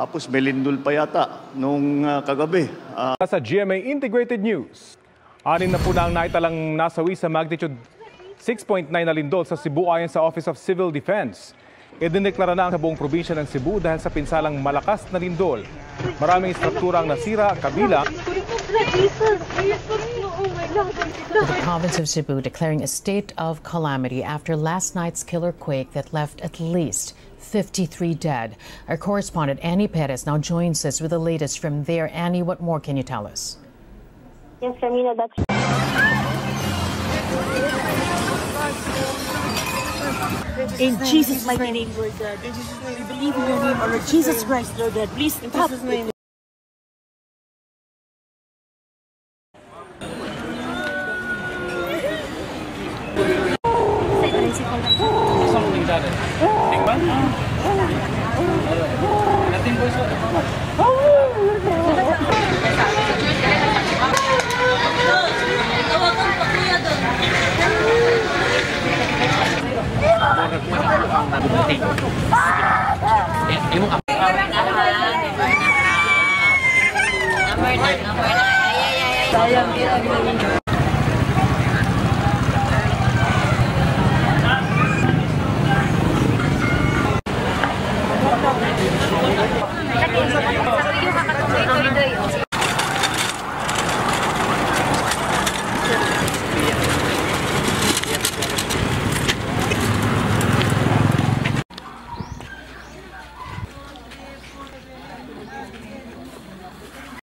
Tapos may lindol pa yata nung kagabi. Sa GMA Integrated News, anin na po na ang naitalang nasawi sa magnitude 6.9 na lindol sa Cebu ayon sa Office of Civil Defense. Idineklara na ang buong probinsya ng Cebu dahil sa pinsalang malakas na lindol. Maraming istruktura ang nasira, kabilang The province of Cebu declaring a state of calamity after last night's killer quake that left at least 53 dead. Our correspondent Annie Perez now joins us with the latest from there. Annie, what more can you tell us? Yes, Camila, that's... In Jesus' mighty name, Lord God. We believe in your name, our Lord Jesus Christ, Lord God. Please stop. Sayang,